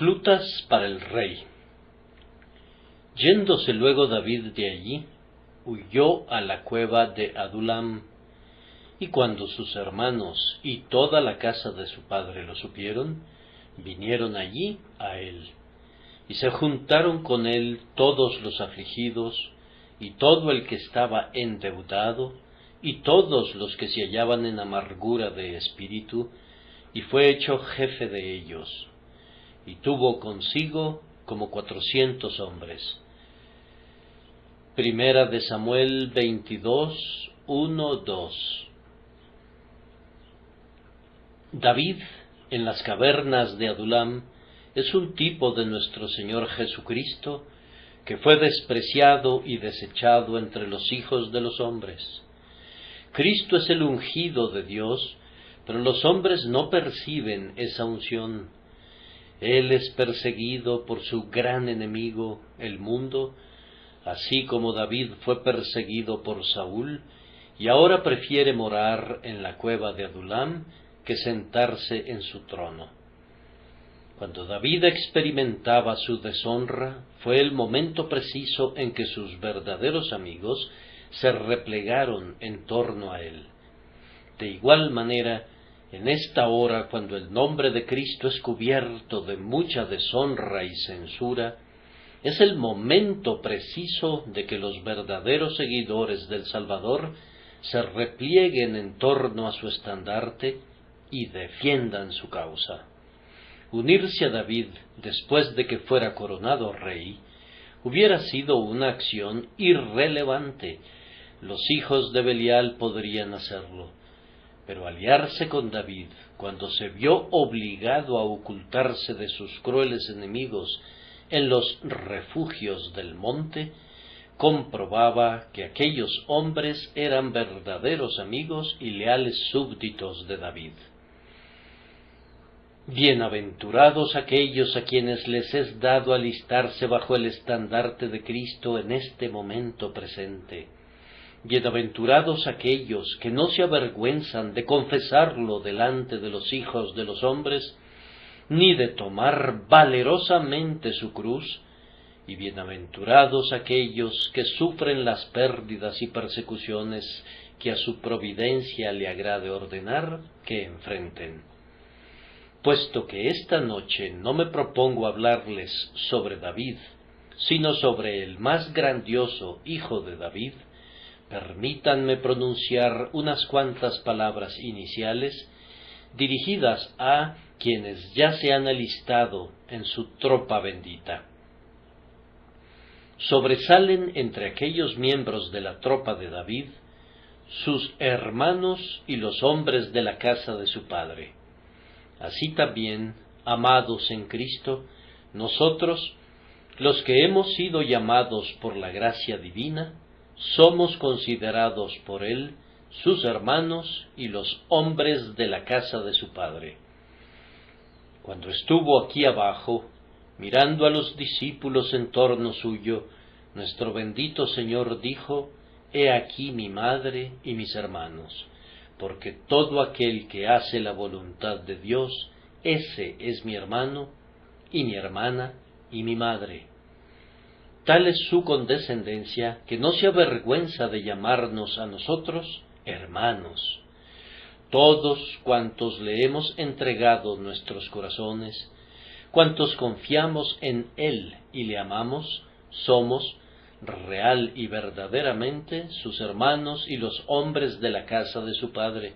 Reclutas para el rey. Yéndose luego David de allí, huyó a la cueva de Adulam, y cuando sus hermanos y toda la casa de su padre lo supieron, vinieron allí a él, y se juntaron con él todos los afligidos, y todo el que estaba endeudado, y todos los que se hallaban en amargura de espíritu, y fue hecho jefe de ellos, y tuvo consigo como 400 hombres. Primera de Samuel 22, 1, 2. David, en las cavernas de Adulam, es un tipo de nuestro Señor Jesucristo, que fue despreciado y desechado entre los hijos de los hombres. Cristo es el ungido de Dios, pero los hombres no perciben esa unción. Él es perseguido por su gran enemigo, el mundo, así como David fue perseguido por Saúl, y ahora prefiere morar en la cueva de Adulam que sentarse en su trono. Cuando David experimentaba su deshonra, fue el momento preciso en que sus verdaderos amigos se replegaron en torno a él. De igual manera, en esta hora, cuando el nombre de Cristo es cubierto de mucha deshonra y censura, es el momento preciso de que los verdaderos seguidores del Salvador se replieguen en torno a su estandarte y defiendan su causa. Unirse a David después de que fuera coronado rey hubiera sido una acción irrelevante. Los hijos de Belial podrían hacerlo, pero aliarse con David cuando se vio obligado a ocultarse de sus crueles enemigos en los refugios del monte, comprobaba que aquellos hombres eran verdaderos amigos y leales súbditos de David. Bienaventurados aquellos a quienes les es dado alistarse bajo el estandarte de Cristo en este momento presente. Bienaventurados aquellos que no se avergüenzan de confesarlo delante de los hijos de los hombres, ni de tomar valerosamente su cruz, y bienaventurados aquellos que sufren las pérdidas y persecuciones que a su providencia le agrade ordenar que enfrenten. Puesto que esta noche no me propongo hablarles sobre David, sino sobre el más grandioso hijo de David, permítanme pronunciar unas cuantas palabras iniciales dirigidas a quienes ya se han alistado en su tropa bendita. Sobresalen entre aquellos miembros de la tropa de David sus hermanos y los hombres de la casa de su padre. Así también, amados en Cristo, nosotros, los que hemos sido llamados por la gracia divina, somos considerados por Él sus hermanos y los hombres de la casa de su padre. Cuando estuvo aquí abajo, mirando a los discípulos en torno suyo, nuestro bendito Señor dijo: «He aquí mi madre y mis hermanos, porque todo aquel que hace la voluntad de Dios, ese es mi hermano, y mi hermana, y mi madre». Tal es su condescendencia que no se avergüenza de llamarnos a nosotros hermanos. Todos cuantos le hemos entregado nuestros corazones, cuantos confiamos en Él y le amamos, somos real y verdaderamente sus hermanos y los hombres de la casa de su Padre.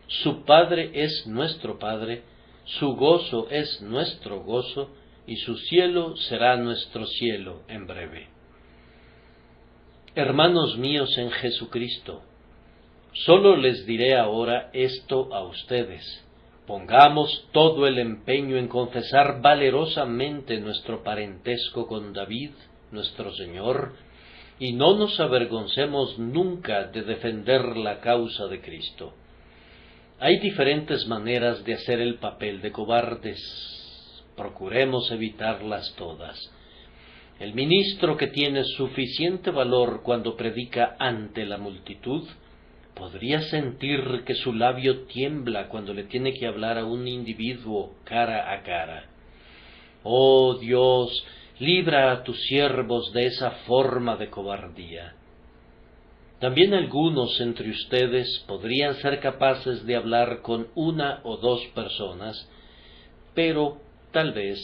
Su Padre es nuestro Padre, su gozo es nuestro gozo, y su cielo será nuestro cielo en breve. Hermanos míos en Jesucristo, solo les diré ahora esto a ustedes: pongamos todo el empeño en confesar valerosamente nuestro parentesco con David, nuestro Señor, y no nos avergoncemos nunca de defender la causa de Cristo. Hay diferentes maneras de hacer el papel de cobardes. Procuremos evitarlas todas. El ministro que tiene suficiente valor cuando predica ante la multitud podría sentir que su labio tiembla cuando le tiene que hablar a un individuo cara a cara. Oh Dios, libra a tus siervos de esa forma de cobardía. También algunos entre ustedes podrían ser capaces de hablar con una o dos personas, pero tal vez,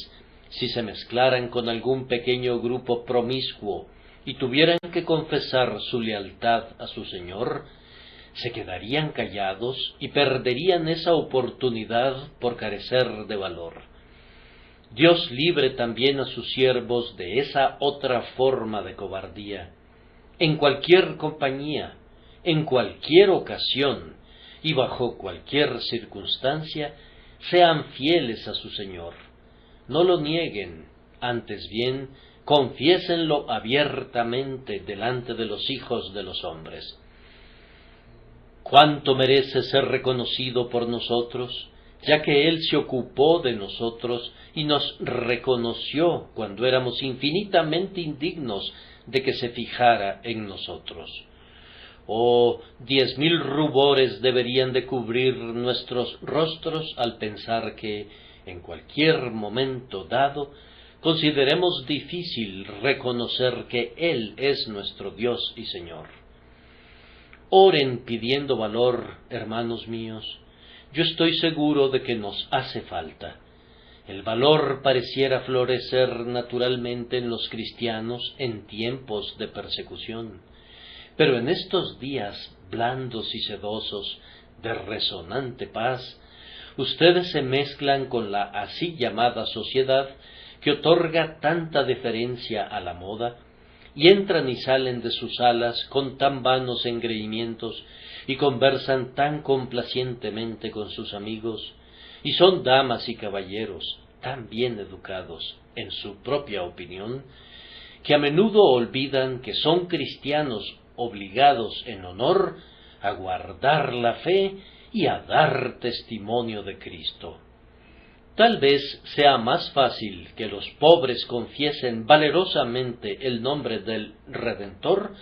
si se mezclaran con algún pequeño grupo promiscuo y tuvieran que confesar su lealtad a su Señor, se quedarían callados y perderían esa oportunidad por carecer de valor. Dios libre también a sus siervos de esa otra forma de cobardía. En cualquier compañía, en cualquier ocasión y bajo cualquier circunstancia, sean fieles a su Señor. No lo nieguen, antes bien, confiésenlo abiertamente delante de los hijos de los hombres. ¿Cuánto merece ser reconocido por nosotros, ya que Él se ocupó de nosotros y nos reconoció cuando éramos infinitamente indignos de que se fijara en nosotros? Oh, 10,000 rubores deberían de cubrir nuestros rostros al pensar que, en cualquier momento dado, consideremos difícil reconocer que Él es nuestro Dios y Señor. Oren pidiendo valor, hermanos míos. Yo estoy seguro de que nos hace falta. El valor pareciera florecer naturalmente en los cristianos en tiempos de persecución. Pero en estos días blandos y sedosos, de resonante paz, ustedes se mezclan con la así llamada sociedad que otorga tanta deferencia a la moda, y entran y salen de sus salas con tan vanos engreimientos y conversan tan complacientemente con sus amigos, y son damas y caballeros tan bien educados en su propia opinión, que a menudo olvidan que son cristianos obligados en honor a guardar la fe y a dar testimonio de Cristo. Tal vez sea más fácil que los pobres confiesen valerosamente el nombre del Redentor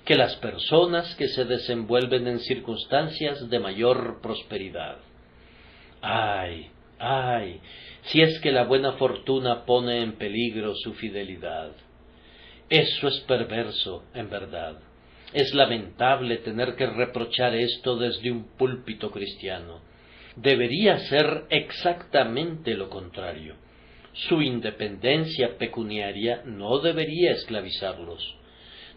que las personas que se desenvuelven en circunstancias de mayor prosperidad. ¡Ay, ay! Si es que la buena fortuna pone en peligro su fidelidad. Eso es perverso, en verdad. Es lamentable tener que reprochar esto desde un púlpito cristiano. Debería ser exactamente lo contrario. Su independencia pecuniaria no debería esclavizarlos.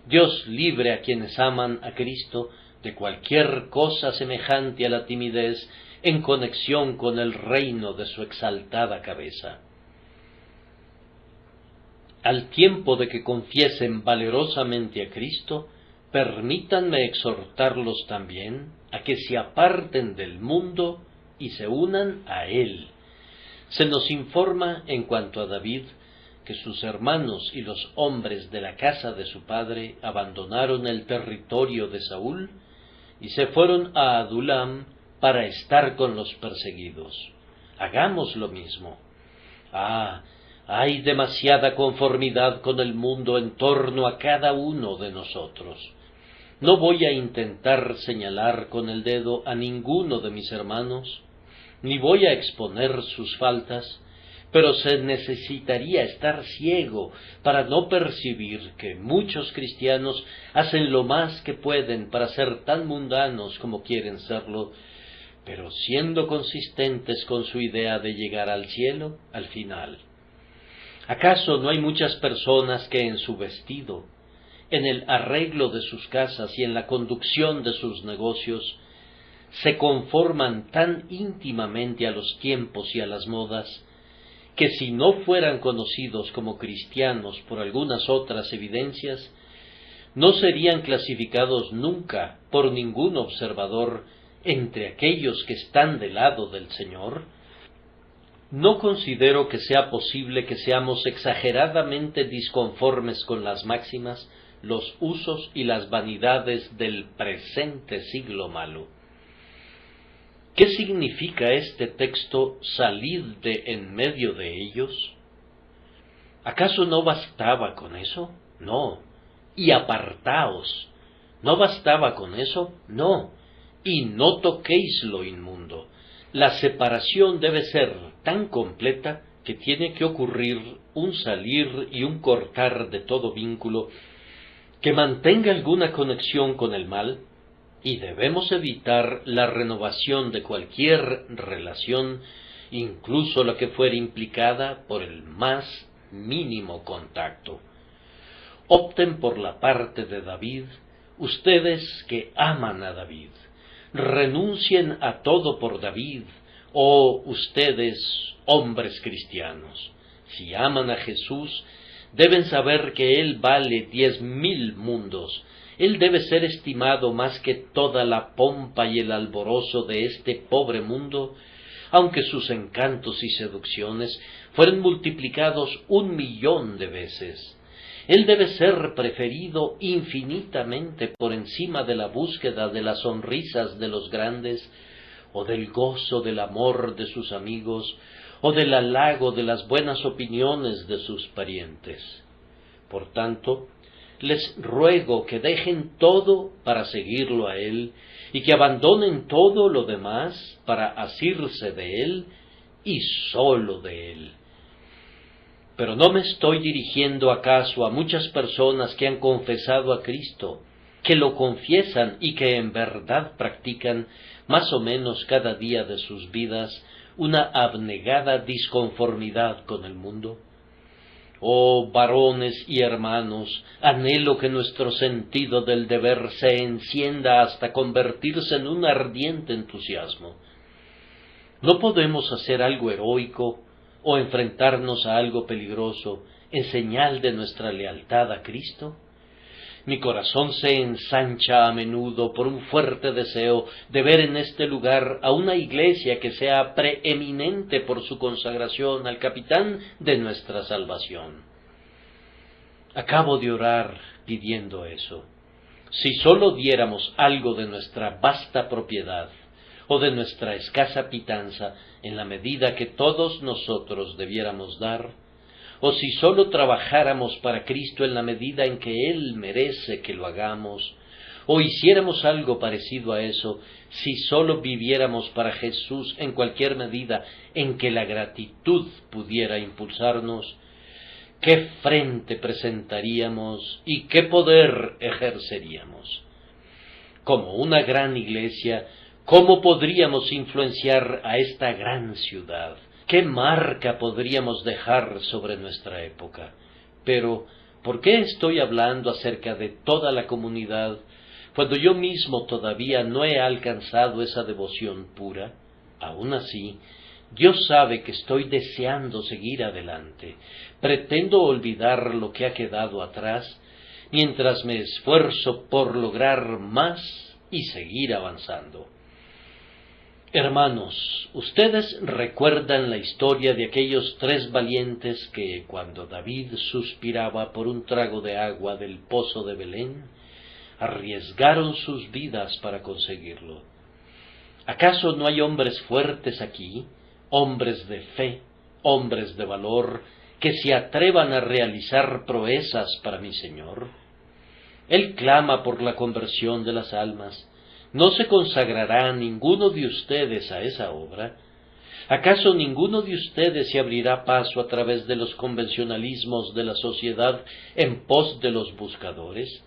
Dios libre a quienes aman a Cristo de cualquier cosa semejante a la timidez en conexión con el reino de su exaltada cabeza. Al tiempo de que confiesen valerosamente a Cristo, permítanme exhortarlos también a que se aparten del mundo y se unan a Él. Se nos informa en cuanto a David que sus hermanos y los hombres de la casa de su padre abandonaron el territorio de Saúl y se fueron a Adulam para estar con los perseguidos. Hagamos lo mismo. Hay demasiada conformidad con el mundo en torno a cada uno de nosotros. No voy a intentar señalar con el dedo a ninguno de mis hermanos, ni voy a exponer sus faltas, pero se necesitaría estar ciego para no percibir que muchos cristianos hacen lo más que pueden para ser tan mundanos como quieren serlo, pero siendo consistentes con su idea de llegar al cielo al final. ¿Acaso no hay muchas personas que en su vestido, en el arreglo de sus casas y en la conducción de sus negocios, se conforman tan íntimamente a los tiempos y a las modas, que si no fueran conocidos como cristianos por algunas otras evidencias, no serían clasificados nunca por ningún observador entre aquellos que están del lado del Señor? No considero que sea posible que seamos exageradamente disconformes con las máximas, los usos y las vanidades del presente siglo malo. ¿Qué significa este texto «salid de en medio de ellos»? ¿Acaso no bastaba con eso? No. «Y apartaos». ¿No bastaba con eso? No. «Y no toquéis lo inmundo». La separación debe ser tan completa que tiene que ocurrir un salir y un cortar de todo vínculo que mantenga alguna conexión con el mal, y debemos evitar la renovación de cualquier relación, incluso la que fuera implicada por el más mínimo contacto. Opten por la parte de David, ustedes que aman a David. Renuncien a todo por David, oh ustedes, hombres cristianos. Si aman a Jesús, deben saber que Él vale 10,000 mundos. Él debe ser estimado más que toda la pompa y el alborozo de este pobre mundo, aunque sus encantos y seducciones fueron multiplicados 1,000,000 de veces. Él debe ser preferido infinitamente por encima de la búsqueda de las sonrisas de los grandes, o del gozo del amor de sus amigos, o del halago de las buenas opiniones de sus parientes. Por tanto, les ruego que dejen todo para seguirlo a Él, y que abandonen todo lo demás para asirse de Él y sólo de Él. Pero no me estoy dirigiendo acaso a muchas personas que han confesado a Cristo, que lo confiesan y que en verdad practican, más o menos cada día de sus vidas, una abnegada disconformidad con el mundo. Oh varones y hermanos, anhelo que nuestro sentido del deber se encienda hasta convertirse en un ardiente entusiasmo. ¿No podemos hacer algo heroico o enfrentarnos a algo peligroso en señal de nuestra lealtad a Cristo? Mi corazón se ensancha a menudo por un fuerte deseo de ver en este lugar a una iglesia que sea preeminente por su consagración al Capitán de nuestra salvación. Acabo de orar pidiendo eso. Si sólo diéramos algo de nuestra vasta propiedad o de nuestra escasa pitanza en la medida que todos nosotros debiéramos dar, o si sólo trabajáramos para Cristo en la medida en que Él merece que lo hagamos, o hiciéramos algo parecido a eso, si sólo viviéramos para Jesús en cualquier medida en que la gratitud pudiera impulsarnos, ¿qué frente presentaríamos y qué poder ejerceríamos? Como una gran iglesia, ¿cómo podríamos influenciar a esta gran ciudad? ¿Qué marca podríamos dejar sobre nuestra época? Pero, ¿por qué estoy hablando acerca de toda la comunidad, cuando yo mismo todavía no he alcanzado esa devoción pura? Aún así, Dios sabe que estoy deseando seguir adelante. Pretendo olvidar lo que ha quedado atrás, mientras me esfuerzo por lograr más y seguir avanzando. Hermanos, ustedes recuerdan la historia de aquellos 3 valientes que, cuando David suspiraba por un trago de agua del pozo de Belén, arriesgaron sus vidas para conseguirlo. ¿Acaso no hay hombres fuertes aquí, hombres de fe, hombres de valor, que se atrevan a realizar proezas para mi Señor? Él clama por la conversión de las almas. ¿No se consagrará ninguno de ustedes a esa obra? ¿Acaso ninguno de ustedes se abrirá paso a través de los convencionalismos de la sociedad en pos de los buscadores?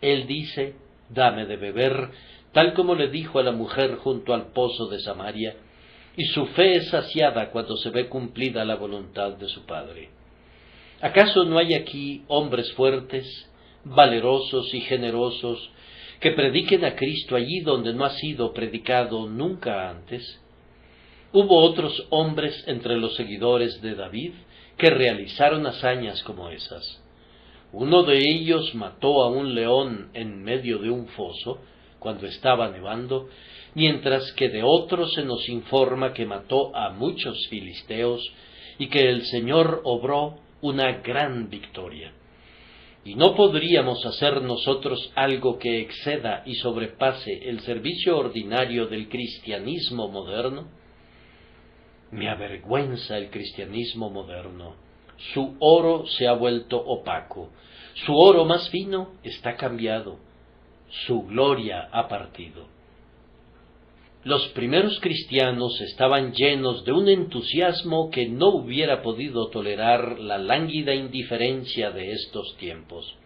Él dice, dame de beber, tal como le dijo a la mujer junto al pozo de Samaria, y su fe es saciada cuando se ve cumplida la voluntad de su Padre. ¿Acaso no hay aquí hombres fuertes, valerosos y generosos, que prediquen a Cristo allí donde no ha sido predicado nunca antes? Hubo otros hombres entre los seguidores de David que realizaron hazañas como esas. Uno de ellos mató a un león en medio de un foso cuando estaba nevando, mientras que de otro se nos informa que mató a muchos filisteos y que el Señor obró una gran victoria. ¿Y no podríamos hacer nosotros algo que exceda y sobrepase el servicio ordinario del cristianismo moderno? Me avergüenza el cristianismo moderno. Su oro se ha vuelto opaco, su oro más fino está cambiado, su gloria ha partido. Los primeros cristianos estaban llenos de un entusiasmo que no hubiera podido tolerar la lánguida indiferencia de estos tiempos.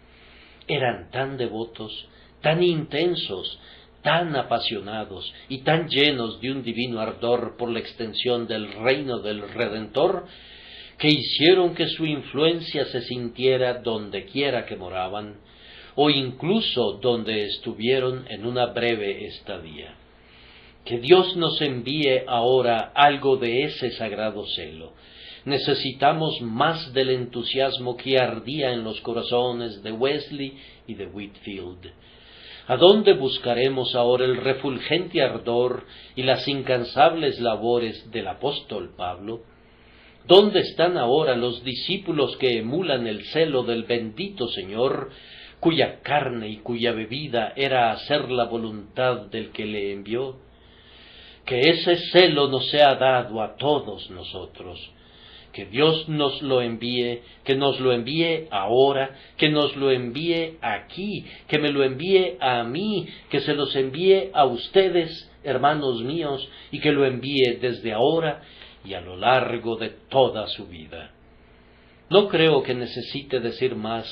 Eran tan devotos, tan intensos, tan apasionados y tan llenos de un divino ardor por la extensión del reino del Redentor, que hicieron que su influencia se sintiera donde quiera que moraban, o incluso donde estuvieron en una breve estadía. Que Dios nos envíe ahora algo de ese sagrado celo. Necesitamos más del entusiasmo que ardía en los corazones de Wesley y de Whitefield. ¿A dónde buscaremos ahora el refulgente ardor y las incansables labores del apóstol Pablo? ¿Dónde están ahora los discípulos que emulan el celo del bendito Señor, cuya carne y cuya bebida era hacer la voluntad del que le envió? Que ese celo nos sea dado a todos nosotros. Que Dios nos lo envíe, que nos lo envíe ahora, que nos lo envíe aquí, que me lo envíe a mí, que se los envíe a ustedes, hermanos míos, y que lo envíe desde ahora y a lo largo de toda su vida. No creo que necesite decir más,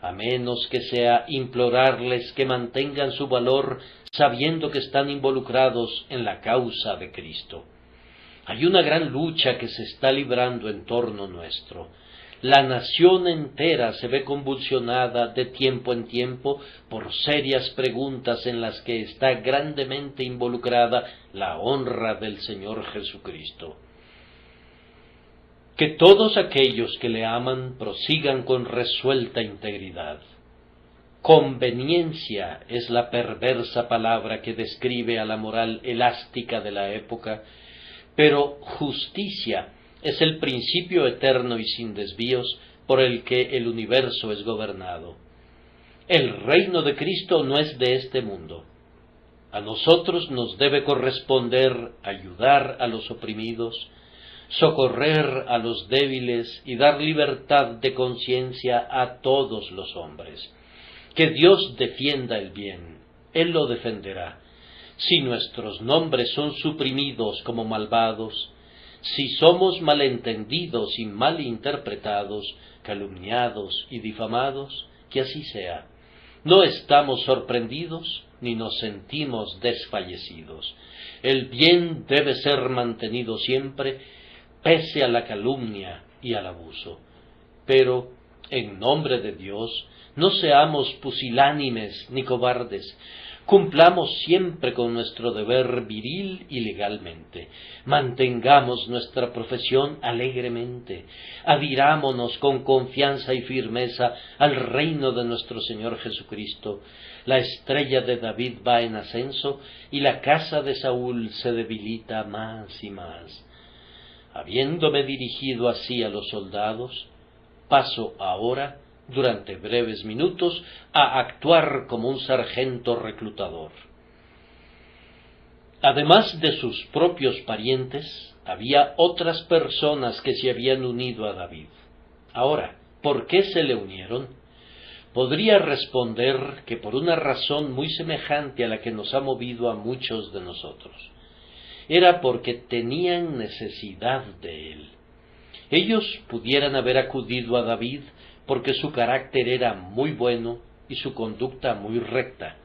a menos que sea implorarles que mantengan su valor sabiendo que están involucrados en la causa de Cristo. Hay una gran lucha que se está librando en torno nuestro. La nación entera se ve convulsionada de tiempo en tiempo por serias preguntas en las que está grandemente involucrada la honra del Señor Jesucristo. Que todos aquellos que le aman prosigan con resuelta integridad. Conveniencia es la perversa palabra que describe a la moral elástica de la época, pero justicia es el principio eterno y sin desvíos por el que el universo es gobernado. El reino de Cristo no es de este mundo. A nosotros nos debe corresponder ayudar a los oprimidos, socorrer a los débiles y dar libertad de conciencia a todos los hombres. Que Dios defienda el bien, Él lo defenderá. Si nuestros nombres son suprimidos como malvados, si somos malentendidos y malinterpretados, calumniados y difamados, que así sea. No estamos sorprendidos ni nos sentimos desfallecidos. El bien debe ser mantenido siempre, pese a la calumnia y al abuso. Pero, en nombre de Dios, no seamos pusilánimes ni cobardes. Cumplamos siempre con nuestro deber viril y legalmente. Mantengamos nuestra profesión alegremente. Adhirámonos con confianza y firmeza al reino de nuestro Señor Jesucristo. La estrella de David va en ascenso y la casa de Saúl se debilita más y más. Habiéndome dirigido así a los soldados, paso ahora, durante breves minutos, a actuar como un sargento reclutador. Además de sus propios parientes, había otras personas que se habían unido a David. Ahora, ¿por qué se le unieron? Podría responder que por una razón muy semejante a la que nos ha movido a muchos de nosotros. Era porque tenían necesidad de él. Ellos pudieran haber acudido a David porque su carácter era muy bueno y su conducta muy recta.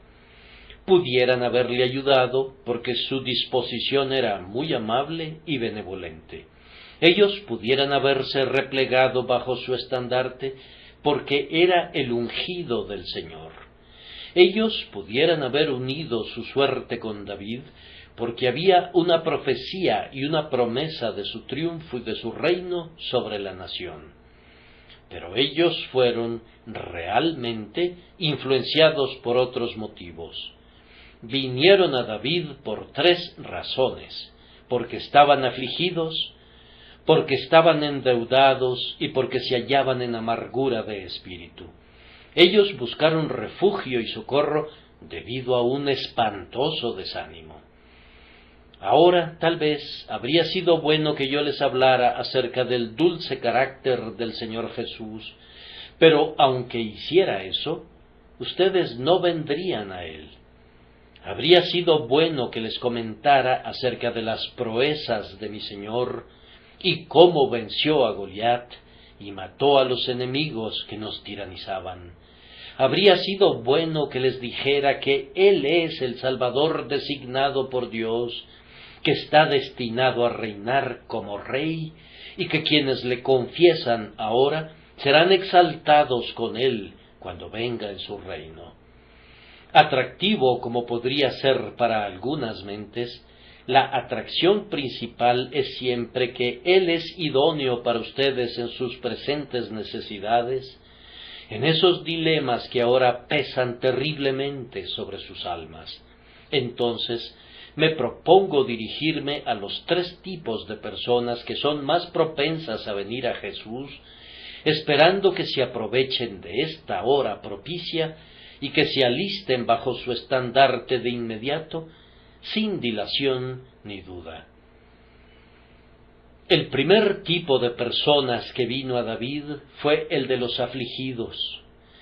Pudieran haberle ayudado porque su disposición era muy amable y benevolente. Ellos pudieran haberse replegado bajo su estandarte porque era el ungido del Señor. Ellos pudieran haber unido su suerte con David porque había una profecía y una promesa de su triunfo y de su reino sobre la nación. Pero ellos fueron realmente influenciados por otros motivos. Vinieron a David por 3 razones: porque estaban afligidos, porque estaban endeudados y porque se hallaban en amargura de espíritu. Ellos buscaron refugio y socorro debido a un espantoso desánimo. Ahora, tal vez, habría sido bueno que yo les hablara acerca del dulce carácter del Señor Jesús, pero aunque hiciera eso, ustedes no vendrían a Él. Habría sido bueno que les comentara acerca de las proezas de mi Señor y cómo venció a Goliat y mató a los enemigos que nos tiranizaban. Habría sido bueno que les dijera que Él es el Salvador designado por Dios, que está destinado a reinar como Rey, y que quienes le confiesan ahora serán exaltados con Él cuando venga en su reino. Atractivo como podría ser para algunas mentes, la atracción principal es siempre que Él es idóneo para ustedes en sus presentes necesidades, en esos dilemas que ahora pesan terriblemente sobre sus almas. Entonces, me propongo dirigirme a los tres tipos de personas que son más propensas a venir a Jesús, esperando que se aprovechen de esta hora propicia y que se alisten bajo su estandarte de inmediato, sin dilación ni duda. El primer tipo de personas que vino a David fue el de los afligidos.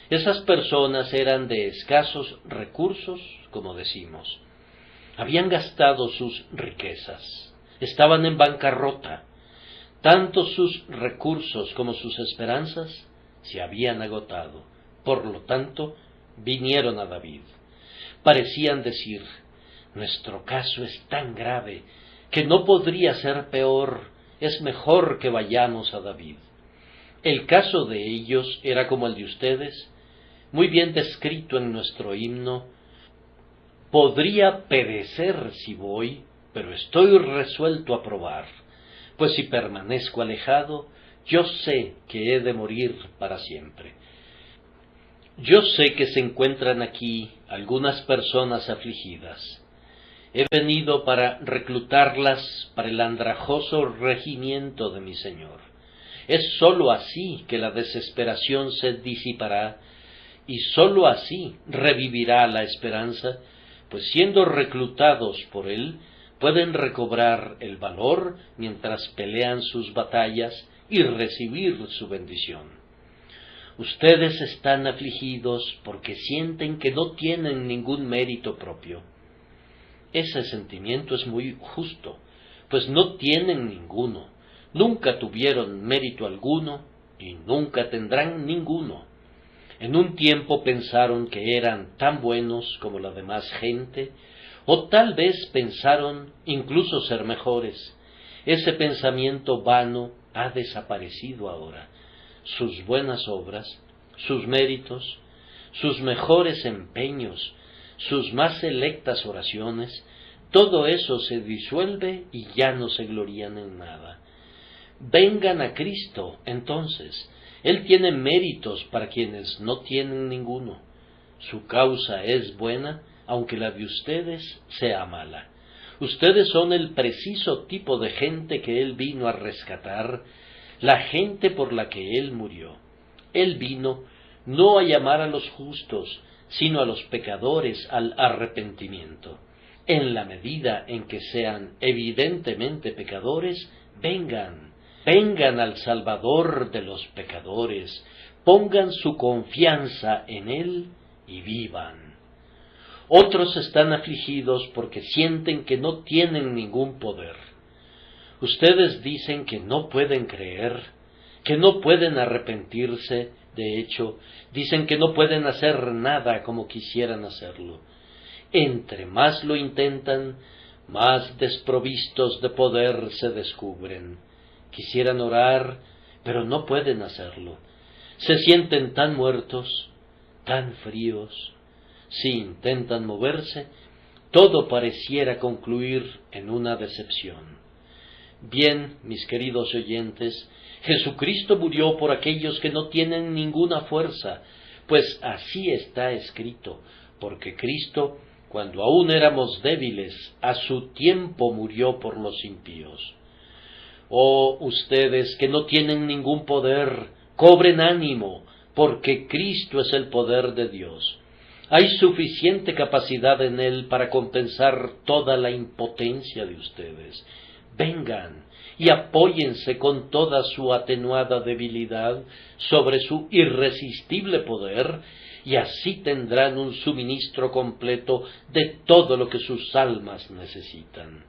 Esas personas eran de escasos recursos, como decimos. Habían gastado sus riquezas, estaban en bancarrota. Tanto sus recursos como sus esperanzas se habían agotado. Por lo tanto, vinieron a David. Parecían decir: nuestro caso es tan grave que no podría ser peor, es mejor que vayamos a David. El caso de ellos era como el de ustedes, muy bien descrito en nuestro himno: podría perecer si voy, pero estoy resuelto a probar, pues si permanezco alejado, yo sé que he de morir para siempre. Yo sé que se encuentran aquí algunas personas afligidas. He venido para reclutarlas para el andrajoso regimiento de mi Señor. Es sólo así que la desesperación se disipará, y sólo así revivirá la esperanza, pues siendo reclutados por Él, pueden recobrar el valor mientras pelean sus batallas y recibir su bendición. Ustedes están afligidos porque sienten que no tienen ningún mérito propio. Ese sentimiento es muy justo, pues no tienen ninguno, nunca tuvieron mérito alguno y nunca tendrán ninguno. En un tiempo pensaron que eran tan buenos como la demás gente, o tal vez pensaron incluso ser mejores. Ese pensamiento vano ha desaparecido ahora. Sus buenas obras, sus méritos, sus mejores empeños, sus más selectas oraciones, todo eso se disuelve y ya no se glorían en nada. Vengan a Cristo, entonces. Él tiene méritos para quienes no tienen ninguno. Su causa es buena, aunque la de ustedes sea mala. Ustedes son el preciso tipo de gente que Él vino a rescatar, la gente por la que Él murió. Él vino no a llamar a los justos, sino a los pecadores al arrepentimiento. En la medida en que sean evidentemente pecadores, vengan al Salvador de los pecadores, pongan su confianza en Él y vivan. Otros están afligidos porque sienten que no tienen ningún poder. Ustedes dicen que no pueden creer, que no pueden arrepentirse, de hecho, dicen que no pueden hacer nada como quisieran hacerlo. Entre más lo intentan, más desprovistos de poder se descubren. Quisieran orar, pero no pueden hacerlo. Se sienten tan muertos, tan fríos. Si intentan moverse, todo pareciera concluir en una decepción. Bien, mis queridos oyentes, Jesucristo murió por aquellos que no tienen ninguna fuerza, pues así está escrito, porque Cristo, cuando aún éramos débiles, a su tiempo murió por los impíos. Oh, ustedes que no tienen ningún poder, cobren ánimo, porque Cristo es el poder de Dios. Hay suficiente capacidad en Él para compensar toda la impotencia de ustedes. Vengan y apóyense con toda su atenuada debilidad sobre su irresistible poder y así tendrán un suministro completo de todo lo que sus almas necesitan.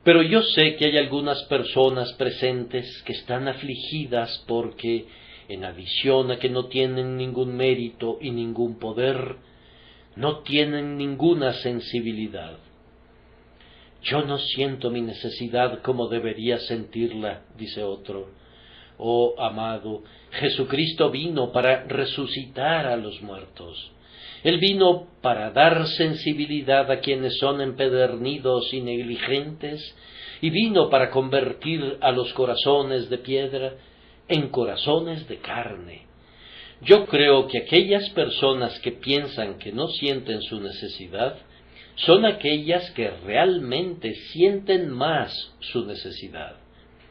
Pero yo sé que hay algunas personas presentes que están afligidas porque, en adición a que no tienen ningún mérito y ningún poder, no tienen ninguna sensibilidad. Yo no siento mi necesidad como debería sentirla, dice otro. Oh, amado, Jesucristo vino para resucitar a los muertos. Él vino para dar sensibilidad a quienes son empedernidos y negligentes, y vino para convertir a los corazones de piedra en corazones de carne. Yo creo que aquellas personas que piensan que no sienten su necesidad, son aquellas que realmente sienten más su necesidad.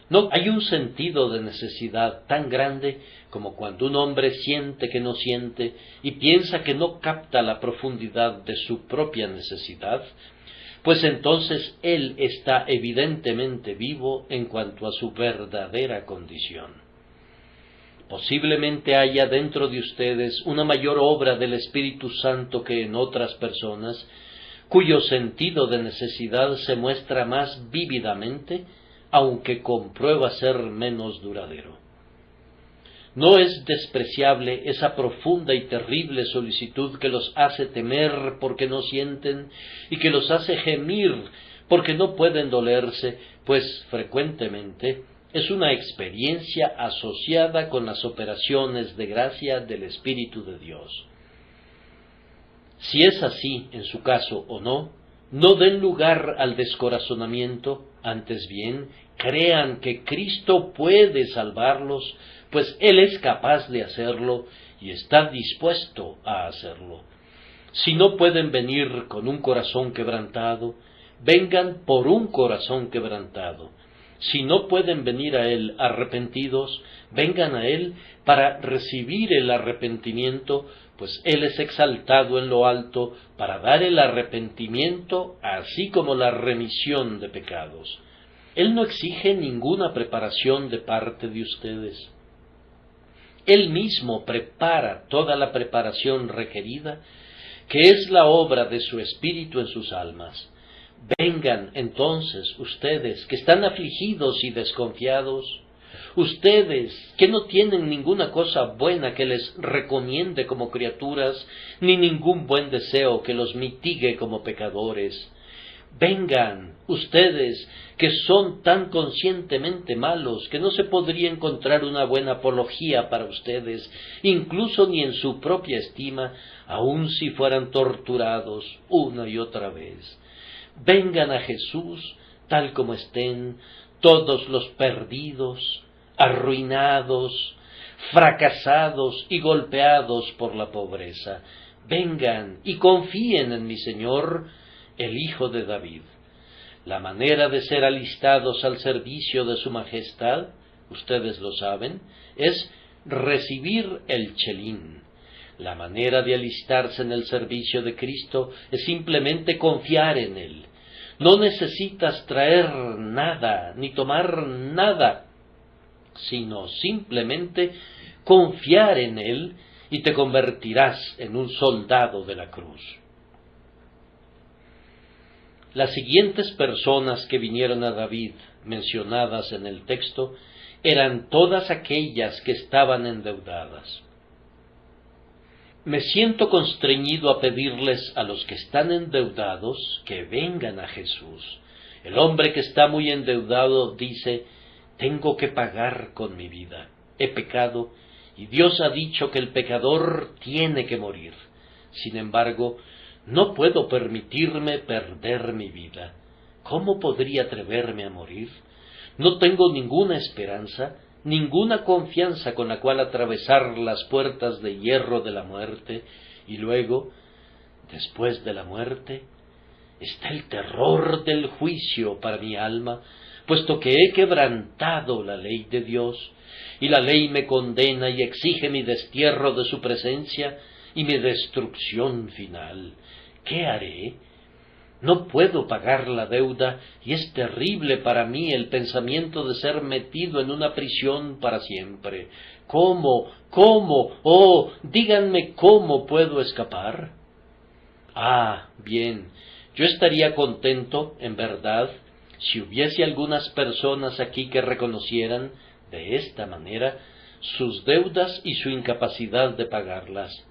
No hay un sentido de necesidad tan grande como cuando un hombre siente que no siente y piensa que no capta la profundidad de su propia necesidad, pues entonces él está evidentemente vivo en cuanto a su verdadera condición. Posiblemente haya dentro de ustedes una mayor obra del Espíritu Santo que en otras personas, cuyo sentido de necesidad se muestra más vívidamente, aunque comprueba ser menos duradero. No es despreciable esa profunda y terrible solicitud que los hace temer porque no sienten y que los hace gemir porque no pueden dolerse, pues frecuentemente es una experiencia asociada con las operaciones de gracia del Espíritu de Dios. Si es así en su caso o no, no den lugar al descorazonamiento, antes bien, crean que Cristo puede salvarlos, pues Él es capaz de hacerlo y está dispuesto a hacerlo. Si no pueden venir con un corazón quebrantado, vengan por un corazón quebrantado. Si no pueden venir a Él arrepentidos, vengan a Él para recibir el arrepentimiento, pues Él es exaltado en lo alto para dar el arrepentimiento, así como la remisión de pecados. Él no exige ninguna preparación de parte de ustedes. Él mismo prepara toda la preparación requerida, que es la obra de su Espíritu en sus almas. Vengan entonces ustedes que están afligidos y desconfiados, ustedes que no tienen ninguna cosa buena que les recomiende como criaturas, ni ningún buen deseo que los mitigue como pecadores. Vengan ustedes que son tan conscientemente malos que no se podría encontrar una buena apología para ustedes, incluso ni en su propia estima, aun si fueran torturados una y otra vez. Vengan a Jesús tal como estén, todos los perdidos, arruinados, fracasados y golpeados por la pobreza. Vengan y confíen en mi Señor, el Hijo de David. La manera de ser alistados al servicio de su majestad, ustedes lo saben, es recibir el chelín. La manera de alistarse en el servicio de Cristo es simplemente confiar en Él. No necesitas traer nada, ni tomar nada, sino simplemente confiar en Él y te convertirás en un soldado de la cruz. Las siguientes personas que vinieron a David, mencionadas en el texto, eran todas aquellas que estaban endeudadas. Me siento constreñido a pedirles a los que están endeudados que vengan a Jesús. El hombre que está muy endeudado dice: tengo que pagar con mi vida, he pecado, y Dios ha dicho que el pecador tiene que morir. Sin embargo, no puedo permitirme perder mi vida. ¿Cómo podría atreverme a morir? No tengo ninguna esperanza, ninguna confianza con la cual atravesar las puertas de hierro de la muerte, y luego, después de la muerte, está el terror del juicio para mi alma, puesto que he quebrantado la ley de Dios, y la ley me condena y exige mi destierro de su presencia y mi destrucción final. ¿Qué haré? No puedo pagar la deuda, y es terrible para mí el pensamiento de ser metido en una prisión para siempre. ¿Cómo? ¿Cómo? Oh, díganme cómo puedo escapar. Ah, bien, yo estaría contento, en verdad, si hubiese algunas personas aquí que reconocieran, de esta manera, sus deudas y su incapacidad de pagarlas.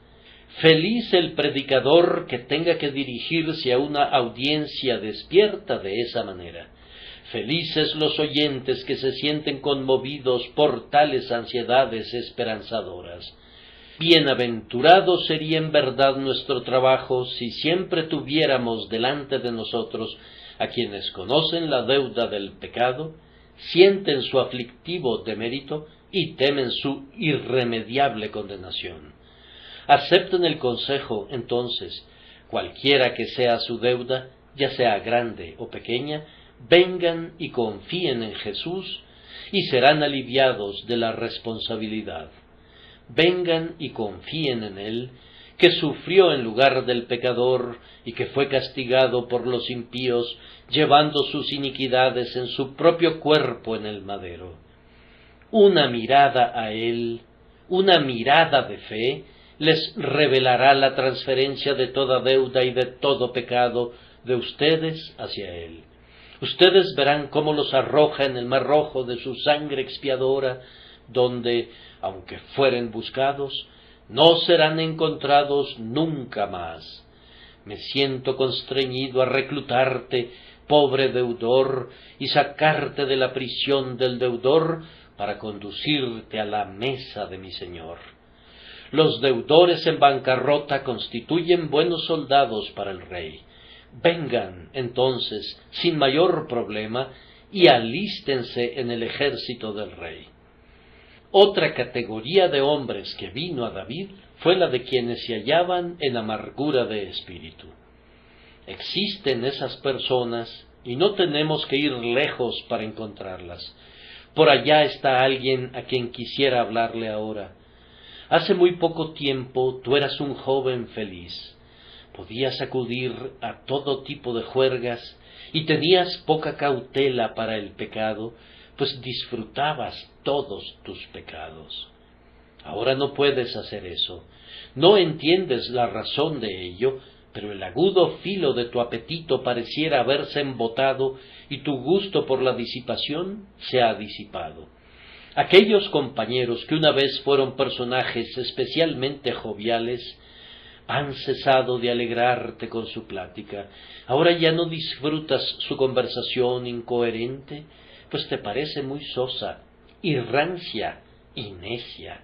Feliz el predicador que tenga que dirigirse a una audiencia despierta de esa manera. Felices los oyentes que se sienten conmovidos por tales ansiedades esperanzadoras. Bienaventurado sería en verdad nuestro trabajo si siempre tuviéramos delante de nosotros a quienes conocen la deuda del pecado, sienten su aflictivo demérito y temen su irremediable condenación. Acepten el consejo, entonces, cualquiera que sea su deuda, ya sea grande o pequeña, vengan y confíen en Jesús y serán aliviados de la responsabilidad. Vengan y confíen en Él, que sufrió en lugar del pecador y que fue castigado por los impíos, llevando sus iniquidades en su propio cuerpo en el madero. Una mirada a Él, una mirada de fe, les revelará la transferencia de toda deuda y de todo pecado de ustedes hacia Él. Ustedes verán cómo los arroja en el mar rojo de su sangre expiadora, donde, aunque fueren buscados, no serán encontrados nunca más. Me siento constreñido a reclutarte, pobre deudor, y sacarte de la prisión del deudor para conducirte a la mesa de mi Señor. Los deudores en bancarrota constituyen buenos soldados para el rey. Vengan, entonces, sin mayor problema, y alístense en el ejército del rey. Otra categoría de hombres que vino a David fue la de quienes se hallaban en amargura de espíritu. Existen esas personas y no tenemos que ir lejos para encontrarlas. Por allá está alguien a quien quisiera hablarle ahora. Hace muy poco tiempo tú eras un joven feliz. Podías acudir a todo tipo de juergas y tenías poca cautela para el pecado, pues disfrutabas todos tus pecados. Ahora no puedes hacer eso. No entiendes la razón de ello, pero el agudo filo de tu apetito pareciera haberse embotado y tu gusto por la disipación se ha disipado. Aquellos compañeros que una vez fueron personajes especialmente joviales han cesado de alegrarte con su plática. Ahora ya no disfrutas su conversación incoherente, pues te parece muy sosa, y rancia y necia.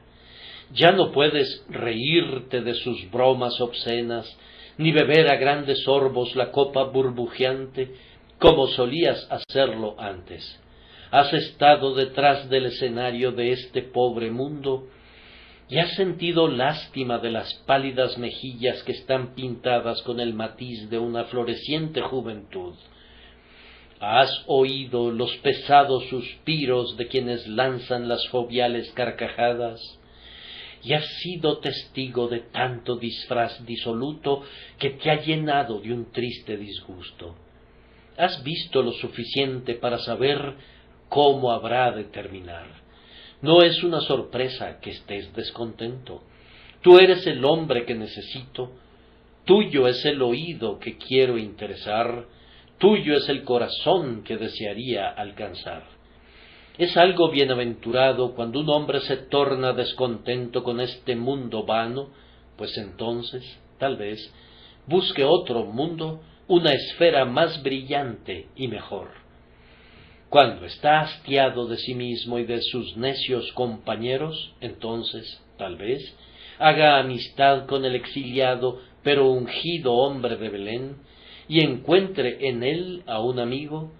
Ya no puedes reírte de sus bromas obscenas, ni beber a grandes sorbos la copa burbujeante, como solías hacerlo antes. Has estado detrás del escenario de este pobre mundo, y has sentido lástima de las pálidas mejillas que están pintadas con el matiz de una floreciente juventud. Has oído los pesados suspiros de quienes lanzan las joviales carcajadas, y has sido testigo de tanto disfraz disoluto que te ha llenado de un triste disgusto. Has visto lo suficiente para saber cómo habrá de terminar. No es una sorpresa que estés descontento. Tú eres el hombre que necesito, tuyo es el oído que quiero interesar, tuyo es el corazón que desearía alcanzar. Es algo bienaventurado cuando un hombre se torna descontento con este mundo vano, pues entonces, tal vez, busque otro mundo, una esfera más brillante y mejor. Cuando está hastiado de sí mismo y de sus necios compañeros, entonces, tal vez, haga amistad con el exiliado pero ungido hombre de Belén, y encuentre en él a un amigo,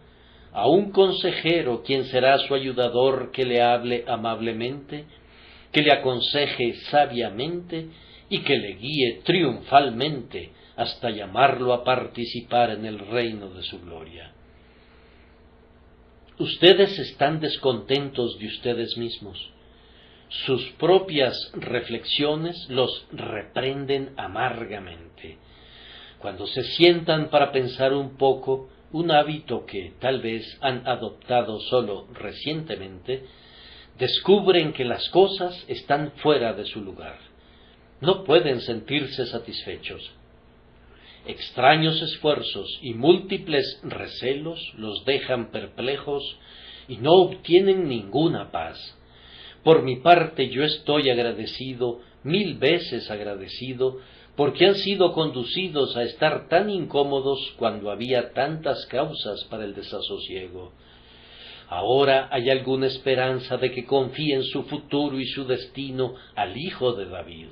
a un consejero quien será su ayudador, que le hable amablemente, que le aconseje sabiamente y que le guíe triunfalmente hasta llamarlo a participar en el reino de su gloria. Ustedes están descontentos de ustedes mismos. Sus propias reflexiones los reprenden amargamente. Cuando se sientan para pensar un poco, un hábito que tal vez han adoptado solo recientemente, descubren que las cosas están fuera de su lugar. No pueden sentirse satisfechos. Extraños esfuerzos y múltiples recelos los dejan perplejos y no obtienen ninguna paz. Por mi parte yo estoy agradecido, 1000 veces agradecido, porque han sido conducidos a estar tan incómodos cuando había tantas causas para el desasosiego. Ahora hay alguna esperanza de que confíen su futuro y su destino al Hijo de David,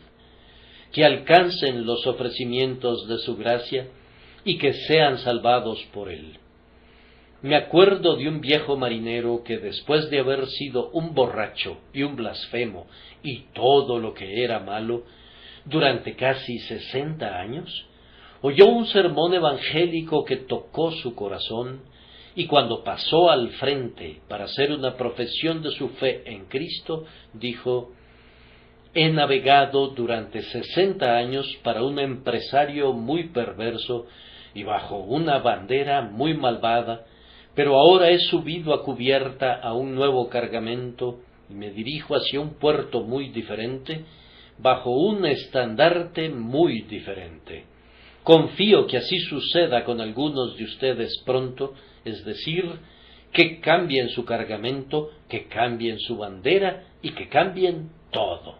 que alcancen los ofrecimientos de su gracia y que sean salvados por él. Me acuerdo de un viejo marinero que después de haber sido un borracho y un blasfemo y todo lo que era malo, durante casi 60 años, oyó un sermón evangélico que tocó su corazón, y cuando pasó al frente para hacer una profesión de su fe en Cristo, dijo: «He navegado durante 60 años para un empresario muy perverso y bajo una bandera muy malvada, pero ahora he subido a cubierta a un nuevo cargamento y me dirijo hacia un puerto muy diferente, bajo un estandarte muy diferente. Confío que así suceda con algunos de ustedes pronto, es decir, que cambien su cargamento, que cambien su bandera y que cambien todo».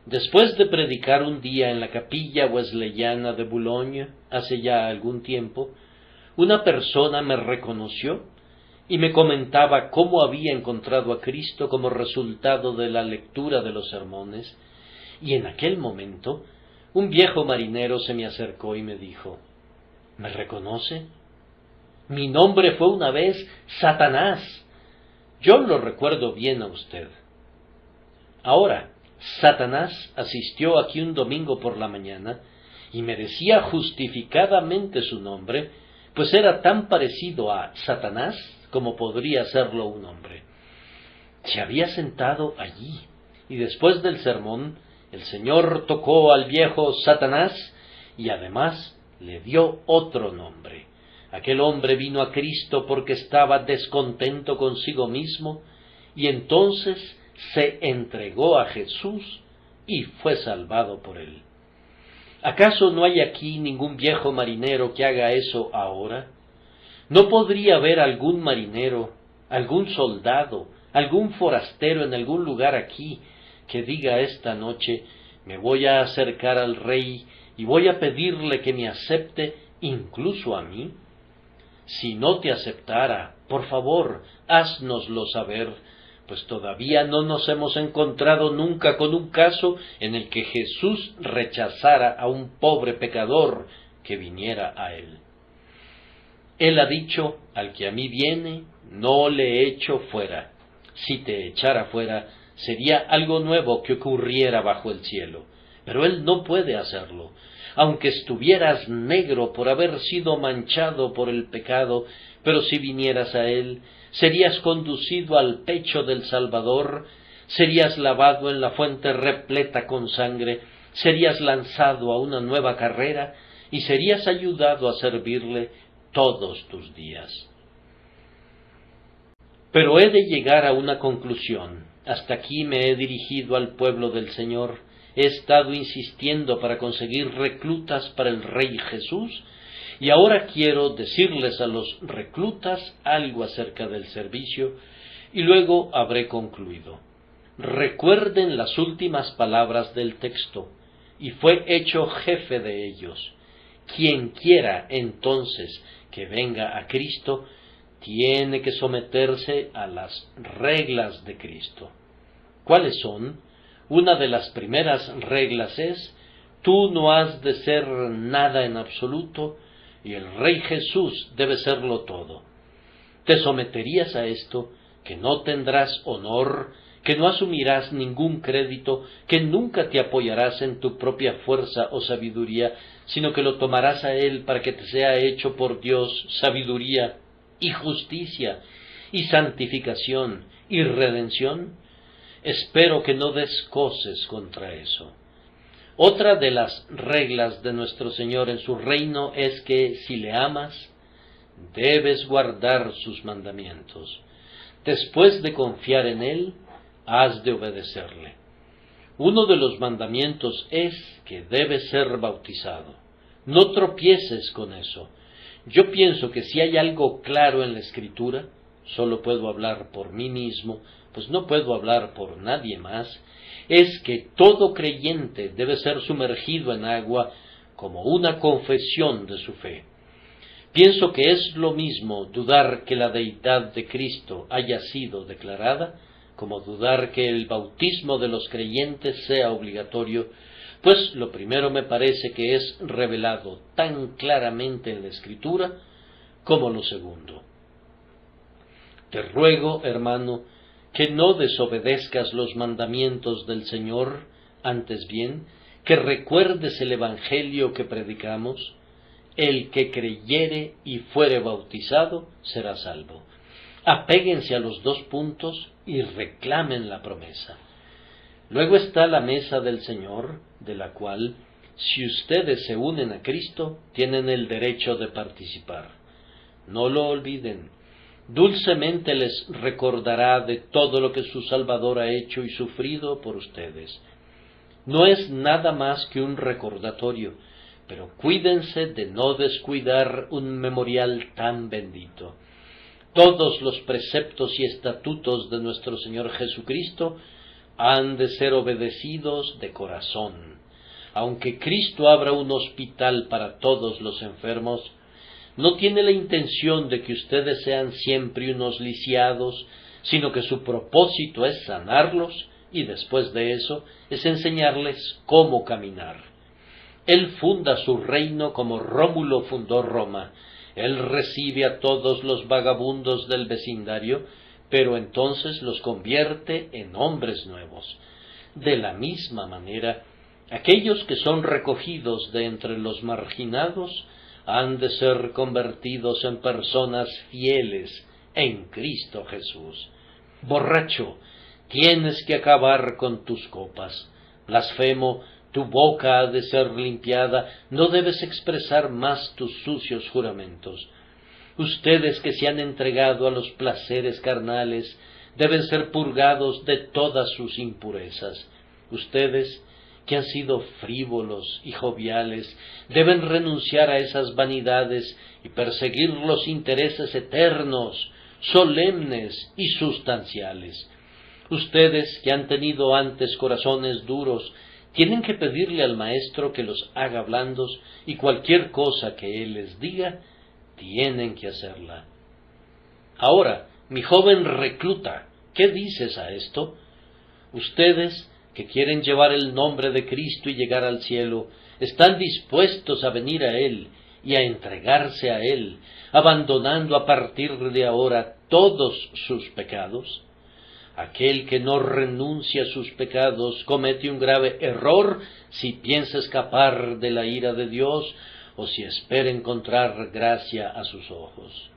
Después de predicar un día en la capilla wesleyana de Boulogne, hace ya algún tiempo, una persona me reconoció y me comentaba cómo había encontrado a Cristo como resultado de la lectura de los sermones, y en aquel momento un viejo marinero se me acercó y me dijo: «¿Me reconoce? Mi nombre fue una vez Satanás. Yo lo recuerdo bien a usted». Ahora, Satanás asistió aquí un domingo por la mañana y me decía justificadamente su nombre, pues era tan parecido a Satanás como podría serlo un hombre. Se había sentado allí, y después del sermón el Señor tocó al viejo Satanás y además le dio otro nombre. Aquel hombre vino a Cristo porque estaba descontento consigo mismo, y entonces se entregó a Jesús y fue salvado por él. ¿Acaso no hay aquí ningún viejo marinero que haga eso ahora? ¿No podría haber algún marinero, algún soldado, algún forastero en algún lugar aquí que diga esta noche: «Me voy a acercar al Rey y voy a pedirle que me acepte incluso a mí»? Si no te aceptara, por favor, háznoslo saber, pues todavía no nos hemos encontrado nunca con un caso en el que Jesús rechazara a un pobre pecador que viniera a él. Él ha dicho: «Al que a mí viene, no le echo fuera». Si te echara fuera, sería algo nuevo que ocurriera bajo el cielo, pero él no puede hacerlo. Aunque estuvieras negro por haber sido manchado por el pecado, pero si vinieras a él, serías conducido al pecho del Salvador, serías lavado en la fuente repleta con sangre, serías lanzado a una nueva carrera y serías ayudado a servirle todos tus días. Pero he de llegar a una conclusión. Hasta aquí me he dirigido al pueblo del Señor. He estado insistiendo para conseguir reclutas para el Rey Jesús, y ahora quiero decirles a los reclutas algo acerca del servicio, y luego habré concluido. Recuerden las últimas palabras del texto: «Y fue hecho jefe de ellos». Quien quiera entonces que venga a Cristo, tiene que someterse a las reglas de Cristo. ¿Cuáles son? Una de las primeras reglas es: tú no has de ser nada en absoluto, y el Rey Jesús debe serlo todo. Te someterías a esto, que no tendrás honor, que no asumirás ningún crédito, que nunca te apoyarás en tu propia fuerza o sabiduría, sino que lo tomarás a Él para que te sea hecho por Dios sabiduría y justicia y santificación y redención. Espero que no descoses contra eso. Otra de las reglas de nuestro Señor en su reino es que si le amas, debes guardar sus mandamientos. Después de confiar en Él, has de obedecerle. Uno de los mandamientos es que debes ser bautizado. No tropieces con eso. Yo pienso que si hay algo claro en la Escritura, solo puedo hablar por mí mismo, pues no puedo hablar por nadie más, es que todo creyente debe ser sumergido en agua como una confesión de su fe. Pienso que es lo mismo dudar que la deidad de Cristo haya sido declarada, como dudar que el bautismo de los creyentes sea obligatorio, pues lo primero me parece que es revelado tan claramente en la Escritura como lo segundo. Te ruego, hermano, que no desobedezcas los mandamientos del Señor, antes bien, que recuerdes el Evangelio que predicamos. El que creyere y fuere bautizado será salvo. Apéguense a los 2 puntos y reclamen la promesa. Luego está la mesa del Señor, de la cual, si ustedes se unen a Cristo, tienen el derecho de participar. No lo olviden. Dulcemente les recordará de todo lo que su Salvador ha hecho y sufrido por ustedes. No es nada más que un recordatorio, pero cuídense de no descuidar un memorial tan bendito. Todos los preceptos y estatutos de nuestro Señor Jesucristo han de ser obedecidos de corazón. Aunque Cristo abra un hospital para todos los enfermos, no tiene la intención de que ustedes sean siempre unos lisiados, sino que su propósito es sanarlos y después de eso es enseñarles cómo caminar. Él funda su reino como Rómulo fundó Roma. Él recibe a todos los vagabundos del vecindario, pero entonces los convierte en hombres nuevos. De la misma manera, aquellos que son recogidos de entre los marginados han de ser convertidos en personas fieles en Cristo Jesús. Borracho, tienes que acabar con tus copas. Blasfemo, tu boca ha de ser limpiada, no debes expresar más tus sucios juramentos. Ustedes que se han entregado a los placeres carnales deben ser purgados de todas sus impurezas. Ustedes que han sido frívolos y joviales deben renunciar a esas vanidades y perseguir los intereses eternos, solemnes y sustanciales. Ustedes que han tenido antes corazones duros tienen que pedirle al Maestro que los haga blandos y cualquier cosa que Él les diga, tienen que hacerla. Ahora, mi joven recluta, ¿qué dices a esto? Ustedes que quieren llevar el nombre de Cristo y llegar al cielo, están dispuestos a venir a Él y a entregarse a Él, abandonando a partir de ahora todos sus pecados. Aquel que no renuncia a sus pecados comete un grave error si piensa escapar de la ira de Dios o si espera encontrar gracia a sus ojos.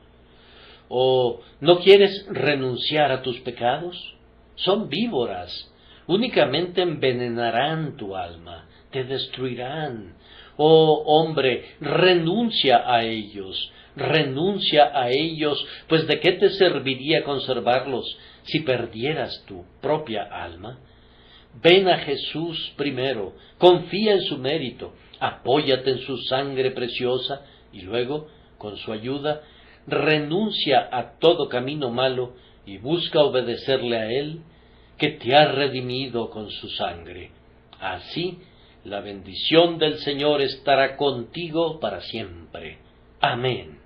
¿O no quieres renunciar a tus pecados? Son víboras, únicamente envenenarán tu alma, te destruirán. Oh hombre, renuncia a ellos, pues ¿de qué te serviría conservarlos si perdieras tu propia alma? Ven a Jesús primero, confía en su mérito, apóyate en su sangre preciosa y luego, con su ayuda, renuncia a todo camino malo y busca obedecerle a Él, que te ha redimido con su sangre. Así, la bendición del Señor estará contigo para siempre. Amén.